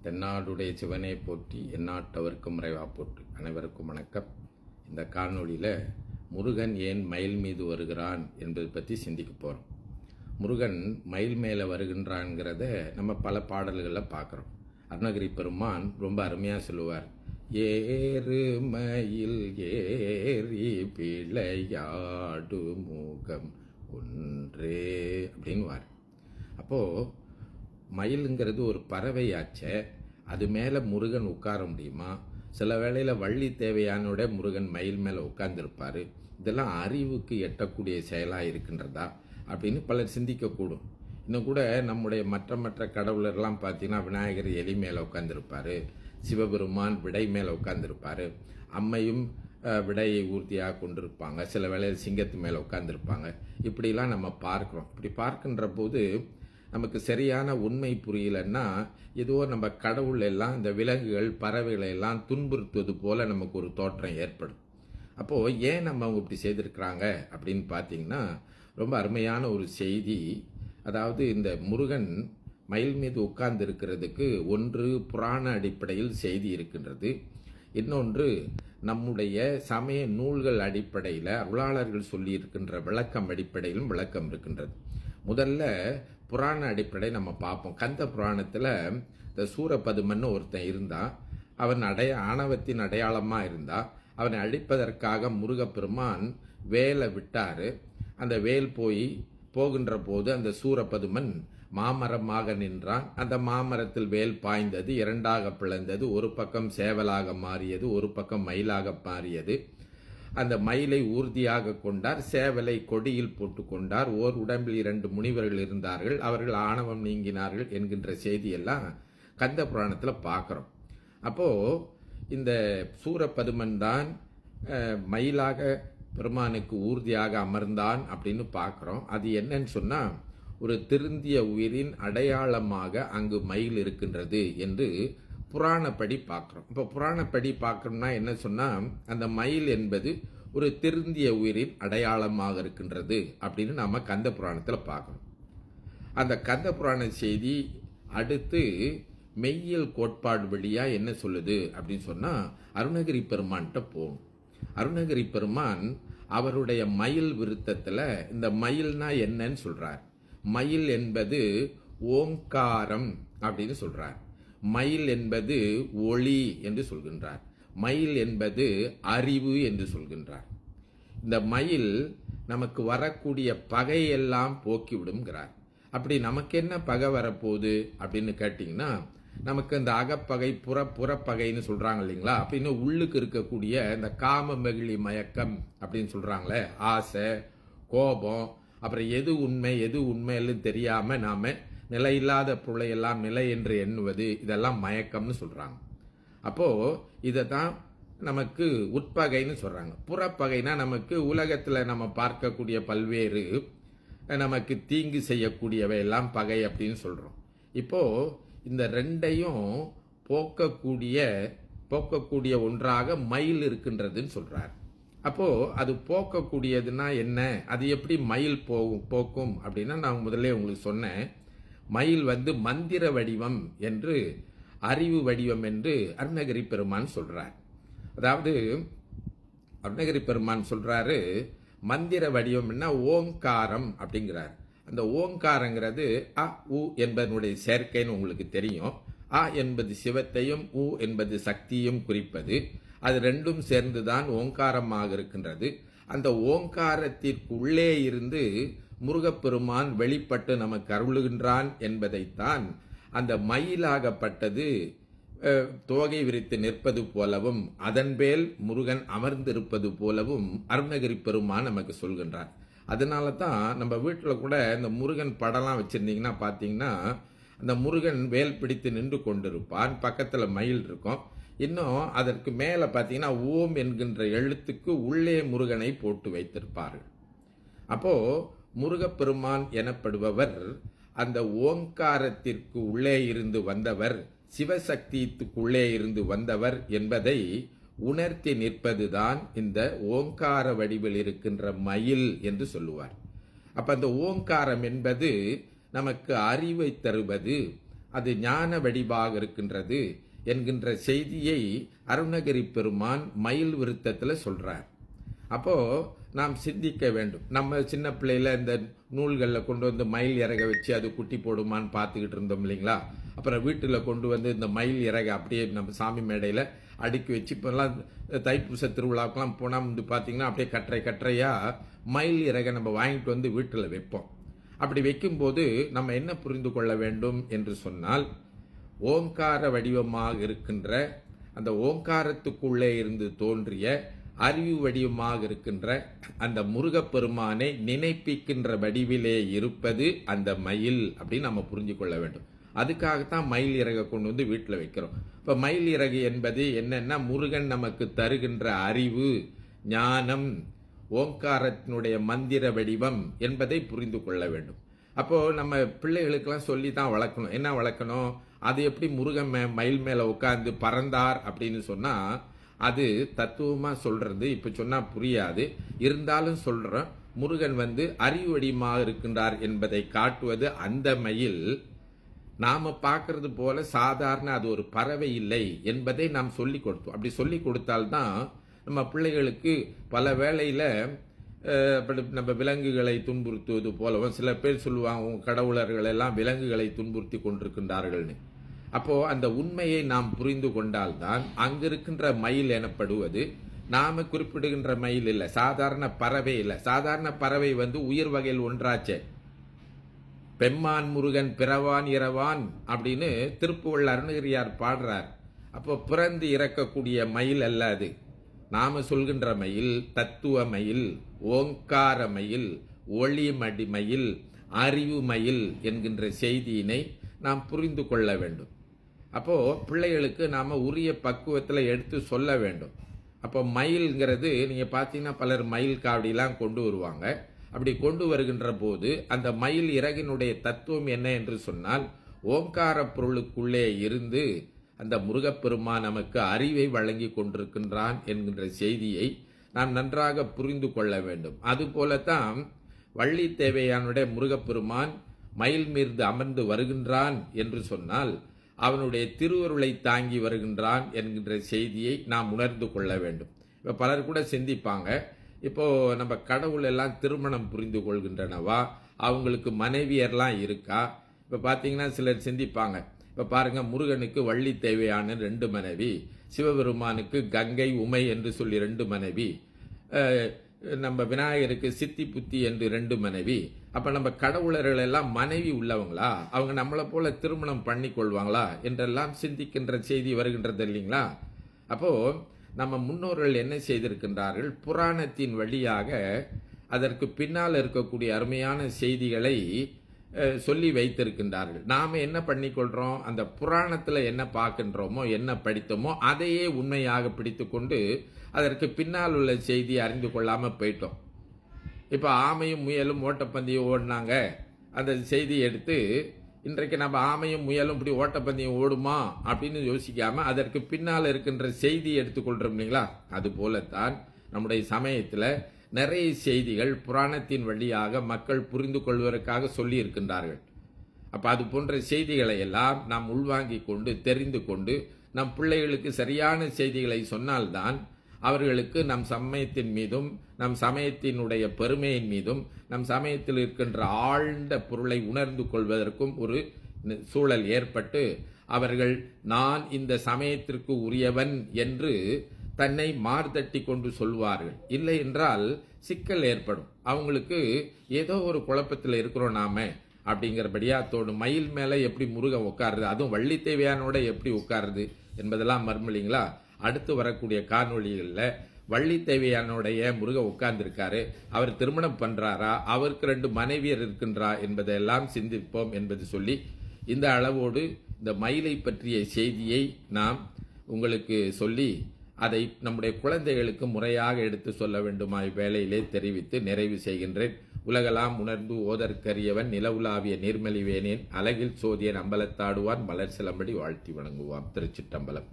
தென்னாடுடைய சிவனை போற்றி எந்நாட்டவர்க்கும் இறைவா போற்றி. அனைவருக்கும் வணக்கம். இந்த காணொளியில் முருகன் ஏன் மயில் மீது வருகிறான் என்பது பற்றி சிந்திக்க போகிறோம். முருகன் மயில் மேலே வருகின்றான்ங்கிறத நம்ம பல பாடல்களில் பார்க்குறோம். அருணகிரி பெருமான் ரொம்ப அருமையாக சொல்லுவார், ஏறு மயில் ஏறி பிழையாடு முகம் ஒன்றே அப்படின்வார். அப்போது மயிலுங்கிறது ஒரு பறவையாச்சே, அது மேலே முருகன் உட்கார முடியுமா? சில வேளையில் வள்ளி தேவையானோட முருகன் மயில் மேலே உட்கார்ந்துருப்பார். இதெல்லாம் அறிவுக்கு எட்டக்கூடிய செயலாக இருக்கின்றதா அப்படின்னு பலர் சிந்திக்கக்கூடும். இன்னும் கூட நம்முடைய மற்ற கடவுளர்லாம் பார்த்தீங்கன்னா விநாயகர் எலி மேலே உட்கார்ந்துருப்பார், சிவபெருமான் விடை மேலே உட்கார்ந்துருப்பார், அம்மையும் விடையை ஊர்த்தியாக கொண்டிருப்பாங்க, சில வேளையில் சிங்கத்து மேலே உட்கார்ந்துருப்பாங்க. இப்படிலாம் நம்ம பார்க்குறோம். இப்படி பார்க்கின்ற போது நமக்கு சரியான உண்மை புரியலன்னா ஏதோ நம்ம கடவுள் எல்லாம் இந்த விலங்குகள் பறவைகளை எல்லாம் துன்புறுத்துவது போல நமக்கு ஒரு தோற்றம் ஏற்படும். அப்போது ஏன் நம்ம அவங்க இப்படி செய்திருக்கிறாங்க அப்படின்னு பார்த்தீங்கன்னா ரொம்ப அருமையான ஒரு செய்தி. அதாவது இந்த முருகன் மயில் மீது உட்கார்ந்து இருக்கிறதுக்கு ஒன்று புராண அடிப்படையில் செய்தி இருக்கின்றது, இன்னொன்று நம்முடைய சமய நூல்கள் அடிப்படையில் அருளாளர்கள் சொல்லி இருக்கின்ற விளக்கம் அடிப்படையிலும் விளக்கம் இருக்கின்றது. முதல்ல புராண அடிப்படை நம்ம பார்ப்போம். கந்த புராணத்தில் இந்த சூரபதுமன் ஒருத்தன் இருந்தான். அவன் ஆணவத்தின் அடையாளமாக இருந்தான். அவனை அழிப்பதற்காக முருகப்பெருமான் வேலை விட்டார். அந்த வேல் போகின்ற போது அந்த சூரபதுமன் மாமரமாக நின்றான். அந்த மாமரத்தில் வேல் பாய்ந்தது, இரண்டாக பிளந்தது. ஒரு பக்கம் சேவலாக மாறியது, ஒரு பக்கம் மயிலாக மாறியது. அந்த மயிலை ஊர்தியாக கொண்டார், சேவலை கொடியில் போட்டு கொண்டார். ஓர் உடம்பில் 2 முனிவர்கள் இருந்தார்கள், அவர்கள் ஆணவம் நீங்கினார்கள் என்கின்ற செய்தியெல்லாம் கந்த புராணத்தில் பார்க்குறோம். அப்போது இந்த சூரபதுமன் தான் மயிலாக பெருமானுக்கு ஊர்தியாக அமர்ந்தான் அப்படின்னு பார்க்குறோம். அது என்னன்னு சொன்னால் ஒரு திருந்திய உயிரின் அடையாளமாக அங்கு மயில் இருக்கின்றது என்று புராணப்படி பார்க்குறோம். இப்போ புராணப்படி பார்க்கணும்னா என்ன சொன்னால் அந்த மயில் என்பது ஒரு திருந்திய உயிரின் அடையாளமாக இருக்கின்றது அப்படின்னு நாம் கந்த புராணத்தில் பார்க்குறோம். அந்த கந்த புராண செய்தி அடுத்து மெய்யியல் கோட்பாடு வழியாக என்ன சொல்லுது அப்படின்னு சொன்னால் அருணகிரி பெருமான்கிட்ட போகணும். அருணகிரி பெருமான் அவருடைய மயில் விருத்தத்தில் இந்த மயில்னா என்னன்னு சொல்கிறார். மயில் என்பது ஓங்காரம் அப்படின்னு சொல்கிறார். மயில் என்பது ஒளி என்று சொல்கின்றார். மயில் என்பது அறிவு என்று சொல்கின்றார். இந்த மயில் நமக்கு வரக்கூடிய பகையெல்லாம் போக்கிவிடுங்கிறார். அப்படி நமக்கு என்ன பகை வரப்போகுது அப்படின்னு கேட்டிங்கன்னா நமக்கு இந்த அகப்பகை புறப்பகைன்னு சொல்கிறாங்க இல்லைங்களா, அப்படின்னு உள்ளுக்கு இருக்கக்கூடிய இந்த காம மகிழி மயக்கம் அப்படின்னு சொல்கிறாங்களே, ஆசை, கோபம், அப்புறம் எது உண்மை எது உண்மைன்னு தெரியாமல் நாம் நிலையில்லாத பொருளையெல்லாம் நிலை என்று எண்ணுவது, இதெல்லாம் மயக்கம்னு சொல்கிறாங்க. அப்போது இதை தான் நமக்கு உட்பகைன்னு சொல்கிறாங்க. புறப்பகைனா நமக்கு உலகத்தில் நம்ம பார்க்கக்கூடிய பல்வேறு நமக்கு தீங்கு செய்யக்கூடியவையெல்லாம் பகை அப்படின்னு சொல்கிறோம். இப்போது இந்த ரெண்டையும் போக்கக்கூடிய ஒன்றாக மயில் இருக்கின்றதுன்னு சொல்கிறார். அப்போது அது போக்கக்கூடியதுன்னா என்ன, அது எப்படி மயில் போக்கும் அப்படின்னா நான் முதல்ல உங்களுக்கு சொன்னேன். மயில் மந்திர வடிவம் என்று, அறிவு வடிவம் என்று அருணகிரி பெருமான் சொல்றார். அதாவது அருணகிரி பெருமான் சொல்றாரு மந்திர வடிவம்னா ஓங்காரம் அப்படிங்கிறார். அந்த ஓங்காரங்கிறது அ உ என்பதனுடைய சேர்க்கைன்னு உங்களுக்கு தெரியும். அ என்பது சிவத்தையும் உ என்பது சக்தியும் குறிப்பது. அது ரெண்டும் சேர்ந்துதான் ஓங்காரமாக இருக்கின்றது. அந்த ஓங்காரத்திற்குள்ளே இருந்து முருகப்பெருமான் வெளிப்பட்டு நமக்கு அருளுகின்றான் என்பதைத்தான் அந்த மயிலாகப்பட்டது தோகை விரித்து நிற்பது போலவும் அதன்பேல் முருகன் அமர்ந்திருப்பது போலவும் அருணகிரி பெருமான் நமக்கு சொல்கின்றார். அதனால தான் நம்ம வீட்டில் கூட இந்த முருகன் படம்லாம் வச்சுருந்தீங்கன்னா பார்த்தீங்கன்னா அந்த முருகன் வேல் பிடித்து நின்று கொண்டிருப்பான், பக்கத்தில் மயில் இருக்கும். இன்னும் அதற்கு மேலே பார்த்தீங்கன்னா ஓம் என்கின்ற எழுத்துக்கு உள்ளே முருகனை போட்டு வைத்திருப்பார்கள். அப்போது முருகப்பெருமான் எனப்படுபவர் அந்த ஓங்காரத்திற்கு உள்ளே இருந்து வந்தவர், சிவசக்திக்குள்ளே இருந்து வந்தவர் என்பதை உணர்த்தி நிற்பதுதான் இந்த ஓங்கார வடிவில் இருக்கின்ற மயில் என்று சொல்லுவார். அப்ப அந்த ஓங்காரம் என்பது நமக்கு அறிவை தருவது, அது ஞான வடிவாக இருக்கின்றது என்கின்ற செய்தியை அருணகிரி பெருமான் மயில் விருத்தத்தில் சொல்றார். அப்போ நாம் சிந்திக்க வேண்டும். நம்ம சின்ன பிள்ளையில இந்த நூல்களில் கொண்டு வந்து மயில் இறக வச்சு அது குட்டி போடுமான்னு பார்த்துக்கிட்டு இருந்தோம் இல்லைங்களா. அப்புறம் வீட்டில் கொண்டு வந்து இந்த மயில் இறகை அப்படியே நம்ம சாமி மேடையில் அடுக்கி வச்சு இப்போல்லாம் தைப்பூச திருவிழாக்கெல்லாம் போனால் வந்து பார்த்தீங்கன்னா அப்படியே கற்றையாக மயில் இறகை நம்ம வாங்கிட்டு வந்து வீட்டில் வைப்போம். அப்படி வைக்கும்போது நம்ம என்ன புரிந்து கொள்ள வேண்டும் என்று சொன்னால், ஓங்கார வடிவமாக இருக்கின்ற அந்த ஓங்காரத்துக்குள்ளே இருந்து தோன்றிய அறிவு வடிவமாக இருக்கின்ற அந்த முருகப்பெருமானை நினைப்பிக்கின்ற வடிவிலே இருப்பது அந்த மயில் அப்படின்னு நம்ம புரிஞ்சு கொள்ள வேண்டும். அதுக்காகத்தான் மயில் இறகை கொண்டு வந்து வீட்டில் வைக்கிறோம். இப்போ மயில் இறகு என்பது என்னன்னா, முருகன் நமக்கு தருகின்ற அறிவு, ஞானம், ஓங்காரத்தினுடைய மந்திர வடிவம் என்பதை புரிந்து கொள்ள வேண்டும். அப்போ நம்ம பிள்ளைகளுக்கெல்லாம் சொல்லி தான் வளர்க்கணும். என்ன வளர்க்கணும்? அது எப்படி முருகன் மயில் மேலே உட்கார்ந்து பறந்தார் அப்படின்னு சொன்னா, அது தத்துவமா சொல்றது இப்ப சொன்னா புரியாது. இருந்தாலும் சொல்றோம், முருகன் வந்து அறிவு வடிவமாக இருக்கின்றார் என்பதை காட்டுவது அந்த மயில். நாம பார்க்கறது போல சாதாரண அது ஒரு பறவை இல்லை என்பதை நாம் சொல்லி கொடுத்தோம். அப்படி சொல்லி கொடுத்தால்தான் நம்ம பிள்ளைகளுக்கு பல வேளையில நம்ம விலங்குகளை துன்புறுத்துவது போலவும், சில பேர் சொல்லுவாங்க கடவுளர்கள் எல்லாம் விலங்குகளை துன்புறுத்தி கொண்டிருக்கின்றார்கள்னு. அப்போ அந்த உண்மையை நாம் புரிந்து கொண்டால்தான் அங்கிருக்கின்ற மயில் எனப்படுவது நாம குறிப்பிடுகின்ற மயில் இல்லை, சாதாரண பறவை இல்லை. சாதாரண பறவை வந்து உயிர் வகையில் ஒன்றாச்சே. பெம்மான் முருகன் பிறவான் இரவான் அப்படின்னு திருப்புகழ் அருணகிரியார் பாடுறார். அப்போ பிறந்து இறக்கக்கூடிய மயில் அல்ல அது. நாம சொல்கின்ற மயில் தத்துவ மயில், ஓங்கார மயில், ஒளிமடி மயில், அறிவு மயில் என்கின்ற செய்தியினை நாம் புரிந்து கொள்ள வேண்டும். அப்போ பிள்ளைகளுக்கு நாம உரிய பக்குவத்தில் எடுத்து சொல்ல வேண்டும். அப்போ மயில்ங்கிறது நீங்க பார்த்தீங்கன்னா பலர் மயில் காவடியெல்லாம் கொண்டு வருவாங்க. அப்படி கொண்டு வருகின்ற போது அந்த மயில் இறகினுடைய தத்துவம் என்ன என்று சொன்னால், ஓங்கார பொருளுக்குள்ளே இருந்து அந்த முருகப்பெருமான் நமக்கு அறிவை வழங்கி கொண்டிருக்கின்றான் என்கின்ற செய்தியை நாம் நன்றாக புரிந்து கொள்ள வேண்டும். அதுபோலத்தான் வள்ளி தேவையானுடைய முருகப்பெருமான் மயில் மீது அமர்ந்து வருகின்றான் என்று சொன்னால் அவனுடைய திருவருளை தாங்கி வருகின்றான் என்கின்ற செய்தியை நாம் உணர்ந்து கொள்ள வேண்டும். இப்போ பலர் கூட சிந்திப்பாங்க, இப்போ நம்ம கடவுள் எல்லாம் திருமணம் புரிந்து கொள்கின்றனவா, அவங்களுக்கு மனைவியர்லாம் இருக்கா? இப்போ பார்த்தீங்கன்னா சிலர் சிந்திப்பாங்க, இப்போ பாருங்க முருகனுக்கு வள்ளி தேவையான 2 மனைவி, சிவபெருமானுக்கு கங்கை உமை என்று சொல்லி 2 மனைவி, நம்ம விநாயகருக்கு சித்தி புத்தி என்று 2 மனைவி. அப்ப நம்ம கடவுளர்கள் எல்லாம் மனைவி உள்ளவங்களா? அவங்க நம்மளை போல திருமணம் பண்ணி கொள்வாங்களா என்றெல்லாம் சிந்திக்கின்ற செய்தி வருகின்றது இல்லைங்களா? அப்போ நம்ம முன்னோர்கள் என்ன செய்திருக்கின்றார்கள்? புராணத்தின் வழியாக அதற்கு பின்னால் இருக்கக்கூடிய அருமையான செய்திகளை சொல்லி வைத்திருக்கின்றார்கள். நாம என்ன பண்ணிக்கொள்றோம்? அந்த புராணத்துல என்ன பார்க்கின்றோமோ, என்ன படித்தோமோ அதையே உண்மையாக பிடித்து கொண்டு அதற்கு பின்னால் உள்ள செய்தியை அறிந்து கொள்ளாம போயிட்டோம். இப்ப ஆமையும் முயலும் ஓட்டப்பந்தயம் ஓடினாங்க, அந்த செய்தியை எடுத்து இன்றைக்கு நம்ம ஆமையும் முயலும் இப்படி ஓட்டப்பந்தயம் ஓடுமா அப்படின்னு யோசிக்காம அதற்கு பின்னால் இருக்கின்ற செய்தியை எடுத்துக்கொள்றோம் இல்லைங்களா? அது போலத்தான் நம்முடைய சமயத்துல நிறைய செய்திகள் புராணத்தின் வழியாக மக்கள் புரிந்து கொள்வதற்காக சொல்லி இருக்கின்றார்கள். அப்ப அது போன்ற செய்திகளை எல்லாம் நாம் உள்வாங்கிக் கொண்டு தெரிந்து கொண்டு நம் பிள்ளைகளுக்கு சரியான செய்திகளை சொன்னால்தான் அவர்களுக்கு நம் சமயத்தின் மீதும் நம் சமயத்தினுடைய பெருமையின் மீதும் நம் சமயத்தில் இருக்கின்ற ஆழ்ந்த பொருளை உணர்ந்து கொள்வதற்கும் ஒரு சூழல் ஏற்பட்டு அவர்கள் நான் இந்த சமயத்திற்கு உரியவன் என்று தன்னை மார்தட்டி கொண்டு சொல்வார்கள். இல்லை என்றால் சிக்கல் ஏற்படும். அவங்களுக்கு ஏதோ ஒரு குழப்பத்தில் இருக்கிறோம் நாம அப்படிங்கிறபடியா தோணும். மயில் மேல எப்படி முருகன் உட்காருது, அதுவும் வள்ளி தேவையானோட எப்படி உட்காருது என்பதெல்லாம் மர்மலிங்களா? அடுத்து வரக்கூடிய காணொளிகளில் வள்ளி தேவையானுடைய முருகன் உட்கார்ந்திருக்காரு, அவர் திருமணம் பண்றாரா, அவருக்கு 2 மனைவியர் இருக்கின்றா என்பதெல்லாம் சிந்திப்போம் என்பது சொல்லி இந்த அளவோடு இந்த மயிலை பற்றிய செய்தியை நாம் உங்களுக்கு சொல்லி அதை நம்முடைய குழந்தைகளுக்கு முறையாக எடுத்து சொல்ல வேண்டுமாய் வேளையிலே தெரிவித்து நிறைவு செய்கின்றேன். உலகலாம் உணர்ந்து ஓதற்கரியவன் நிலவுலாவிய நீர்மலிவேனேன் அழகில் சோதியன் அம்பலத்தாடுவான் மலர் சிலம்படி வாழ்த்தி வணங்குவான். திருச்சிற்றம்பலம்.